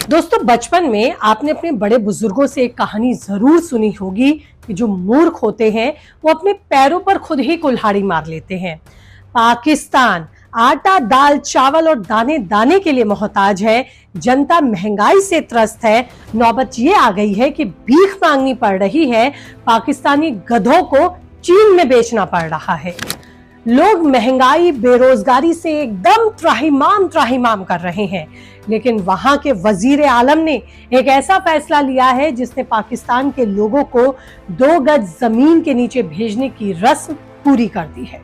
दोस्तों, बचपन में आपने अपने बड़े बुजुर्गों से एक कहानी जरूर सुनी होगी कि जो मूर्ख होते हैं वो अपने पैरों पर खुद ही कुल्हाड़ी मार लेते हैं। पाकिस्तान आटा, दाल, चावल और दाने दाने के लिए मोहताज है। जनता महंगाई से त्रस्त है। नौबत ये आ गई है कि भीख मांगनी पड़ रही है। पाकिस्तानी गधों को चीन में बेचना पड़ रहा है। लोग महंगाई, बेरोजगारी से एकदम त्राहिमाम कर रहे हैं, लेकिन वहां के वजीर आलम ने एक ऐसा फैसला लिया है जिसने पाकिस्तान के लोगों को 2 गज जमीन के नीचे भेजने की रस्म पूरी कर दी है।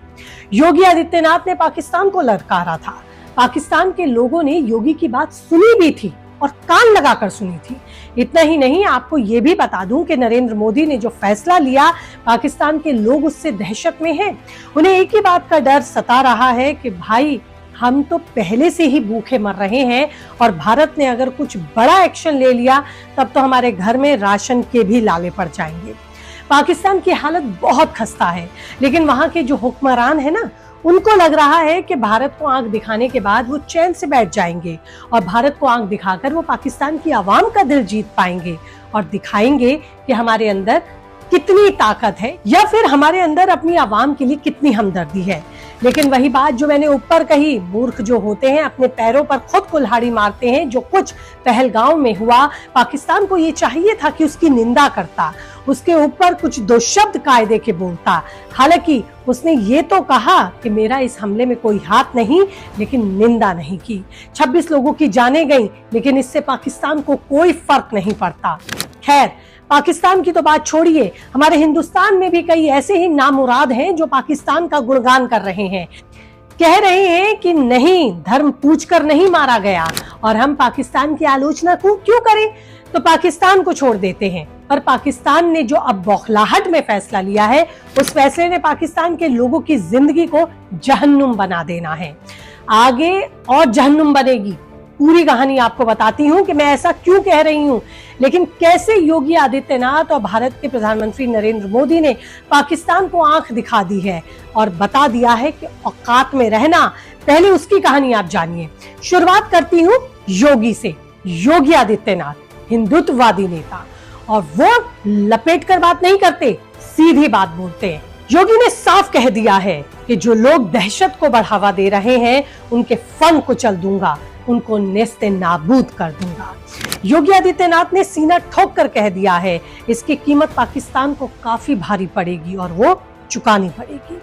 योगी आदित्यनाथ ने पाकिस्तान को ललकारा था। पाकिस्तान के लोगों ने योगी की बात सुनी भी थी और कान लगाकर सुनी थी। इतना ही नहीं, आपको ये भी बता दूं कि नरेंद्र मोदी ने जो फैसला लिया, पाकिस्तान के लोग उससे दहशत में हैं। उन्हें एक ही बात का डर सता रहा है कि भाई, हम तो पहले से ही भूखे मर रहे हैं और भारत ने अगर कुछ बड़ा एक्शन ले लिया तब तो हमारे घर में राशन के भी लाले पड़ जाएंगे। पाकिस्तान की हालत बहुत खस्ता है, लेकिन वहां के जो हुक्मरान है ना, उनको लग रहा है कि भारत को आंख दिखाने के बाद वो चैन से बैठ जाएंगे और भारत को आंख दिखाकर वो पाकिस्तान की आवाम का दिल जीत पाएंगे और दिखाएंगे कि हमारे अंदर कितनी ताकत है या फिर हमारे अंदर अपनी आवाम के लिए कितनी हमदर्दी है। लेकिन वही बात जो मैंने ऊपर कही, मूर्ख जो होते हैं अपने पैरों पर खुद कुल्हाड़ी मारते हैं। जो कुछ पहलगांव में हुआ, पाकिस्तान को ये चाहिए था कि उसकी निंदा करता, उसके ऊपर कुछ 2 शब्द कायदे के बोलता। हालांकि उसने ये तो कहा कि मेरा इस हमले में कोई हाथ नहीं, लेकिन निंदा नहीं की। 26 लोगों की जानें गई, लेकिन इससे पाकिस्तान को कोई फर्क नहीं पड़ता। खैर, पाकिस्तान की तो बात छोड़िए, हमारे हिंदुस्तान में भी कई ऐसे ही नामुराद हैं जो पाकिस्तान का गुणगान कर रहे हैं। कह रहे हैं कि नहीं, धर्म पूछकर नहीं मारा गया और हम पाकिस्तान की आलोचना को क्यों करें, तो पाकिस्तान को छोड़ देते हैं। पर पाकिस्तान ने जो अब बौखलाहट में फैसला लिया है, उस फैसले ने पाकिस्तान के लोगों की जिंदगी को जहन्नुम बना देना है। आगे और जहन्नुम बनेगी। पूरी कहानी आपको बताती हूँ कि मैं ऐसा क्यों कह रही हूँ, लेकिन कैसे योगी आदित्यनाथ और भारत के प्रधानमंत्री नरेंद्र मोदी ने पाकिस्तान को आंख दिखा दी है और बता दिया है कि औकात में रहना। पहले उसकी कहानी आप जानिए। शुरुआत करती हूँ योगी से। योगी आदित्यनाथ हिंदुत्ववादी नेता, और वो लपेट कर बात नहीं करते, सीधी बात बोलते हैं। योगी ने साफ कह दिया है कि जो लोग दहशत को बढ़ावा दे रहे हैं, उनके फन को चल दूंगा, उनको नेस्ते नाबूद कर दूंगा। योगी आदित्यनाथ ने सीना ठोक कर कह दिया है, इसकी कीमत पाकिस्तान को काफी भारी पड़ेगी और वो चुकानी पड़ेगी।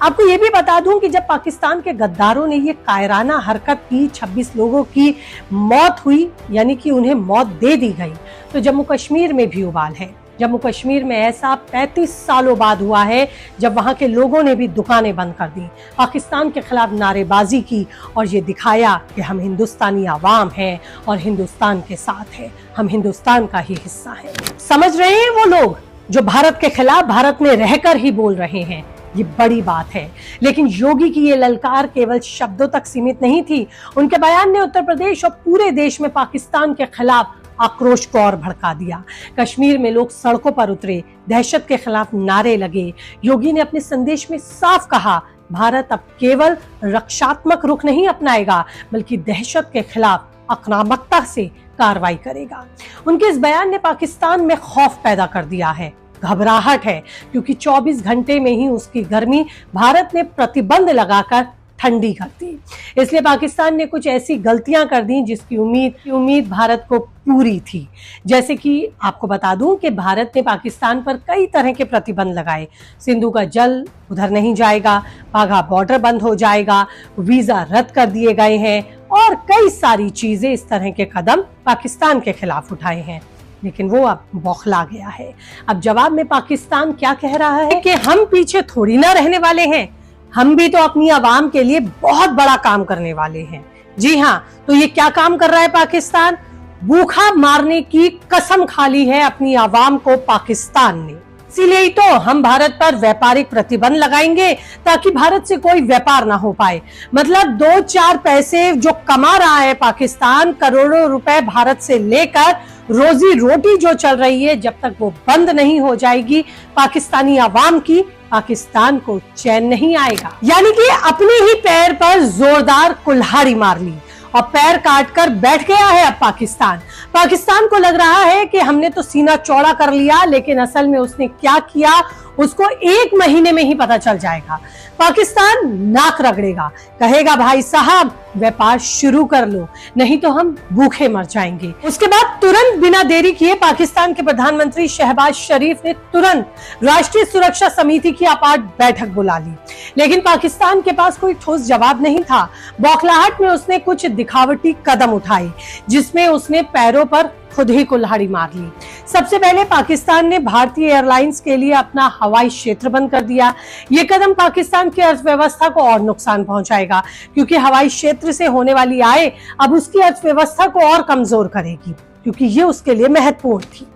आपको ये भी बता दूं कि जब पाकिस्तान के गद्दारों ने ये कायराना हरकत की, 26 लोगों की मौत हुई, यानी कि उन्हें मौत दे दी गई, तो जम्मू कश्मीर में भी उबाल है। जम्मू कश्मीर में ऐसा 35 सालों बाद हुआ है जब वहां के लोगों ने भी दुकानें बंद कर दी, पाकिस्तान के खिलाफ नारेबाजी की और ये दिखाया कि हम हिंदुस्तानी आवाम हैं और हिंदुस्तान के साथ है, हम हिंदुस्तान का ही हिस्सा है। समझ रहे हैं वो लोग जो भारत के खिलाफ भारत में रहकर ही बोल रहे हैं, ये बड़ी बात है। लेकिन योगी की ये ललकार केवल शब्दों तक सीमित नहीं थी। उनके बयान ने उत्तर प्रदेश और पूरे देश में पाकिस्तान के खिलाफ आक्रोश को और भड़का दिया। कश्मीर में लोग सड़कों पर उतरे, दहशत के खिलाफ नारे लगे। योगी ने अपने संदेश में साफ कहा, भारत अब केवल रक्षात्मक रुख नहीं अपनाएगा, बल्कि दहशत के खिलाफ आक्रामकता से कार्रवाई करेगा। उनके इस बयान ने पाकिस्तान में खौफ पैदा कर दिया है, घबराहट है, क्योंकि 24 घंटे में ही उसकी गर्मी भारत ने प्रतिबंध लगाकर ठंडी कर दी। इसलिए पाकिस्तान ने कुछ ऐसी गलतियां कर दी जिसकी उम्मीद भारत को पूरी थी। जैसे कि आपको बता दूं कि भारत ने पाकिस्तान पर कई तरह के प्रतिबंध लगाए। सिंधु का जल उधर नहीं जाएगा, वाघा बॉर्डर बंद हो जाएगा, वीजा रद्द कर दिए गए हैं और कई सारी चीजें, इस तरह के कदम पाकिस्तान के खिलाफ उठाए हैं। लेकिन वो अब बौखला गया है। अब जवाब में पाकिस्तान क्या कह रहा है कि हम पीछे थोड़ी ना रहने वाले हैं, हम भी तो अपनी आवाम के लिए बहुत बड़ा काम करने वाले हैं। जी हाँ, तो ये क्या काम कर रहा है पाकिस्तान? भूखा मारने की कसम खा ली है अपनी आवाम को पाकिस्तान ने। इसीलिए ही तो हम भारत पर व्यापारिक प्रतिबंध लगाएंगे ताकि भारत से कोई व्यापार ना हो पाए। मतलब 2-4 पैसे जो कमा रहा है पाकिस्तान, करोड़ों रुपए भारत से लेकर रोजी रोटी जो चल रही है, जब तक वो बंद नहीं हो जाएगी पाकिस्तानी आवाम की, पाकिस्तान को चैन नहीं आएगा। यानी कि अपने ही पैर पर जोरदार कुल्हाड़ी मार ली और पैर काटकर बैठ गया है अब पाकिस्तान। पाकिस्तान को लग रहा है कि हमने तो सीना चौड़ा कर लिया, लेकिन असल में उसने क्या किया उसको 1 महीने में ही पता चल जाएगा। पाकिस्तान नाक रगड़ेगा, कहेगा भाई साहब व्यापार शुरू कर लो, नहीं तो हम भूखे मर जाएंगे। उसके बाद तुरंत बिना देरी किए पाकिस्तान के प्रधानमंत्री शहबाज शरीफ ने तुरंत राष्ट्रीय सुरक्षा समिति की आपात बैठक बुला ली, लेकिन पाकिस्तान के पास कोई ठोस जवाब नहीं था। बौखलाहट में उसने कुछ दिखावटी कदम उठाए, जिसमें उसने पैरों पर खुद ही कुल्हाड़ी मार ली। सबसे पहले पाकिस्तान ने भारतीय एयरलाइंस के लिए अपना हवाई क्षेत्र बंद कर दिया। ये कदम पाकिस्तान की अर्थव्यवस्था को और नुकसान पहुंचाएगा, क्योंकि हवाई क्षेत्र से होने वाली आय अब उसकी अर्थव्यवस्था को और कमजोर करेगी, क्योंकि ये उसके लिए महत्वपूर्ण थी।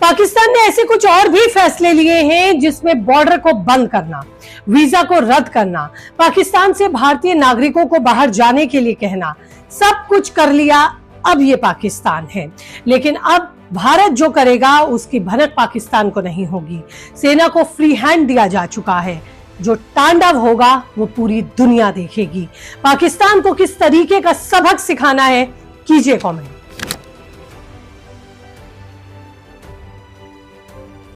पाकिस्तान ने ऐसे कुछ और भी फैसले लिए हैं, जिसमें बॉर्डर को बंद करना, वीजा को रद्द करना, पाकिस्तान से भारतीय नागरिकों को बाहर जाने के लिए कहना, सब कुछ कर लिया। अब ये पाकिस्तान है, लेकिन अब भारत जो करेगा उसकी भनक पाकिस्तान को नहीं होगी। सेना को फ्री हैंड दिया जा चुका है, जो तांडव होगा वो पूरी दुनिया देखेगी। पाकिस्तान को किस तरीके का सबक सिखाना है, कीजिए कमेंट।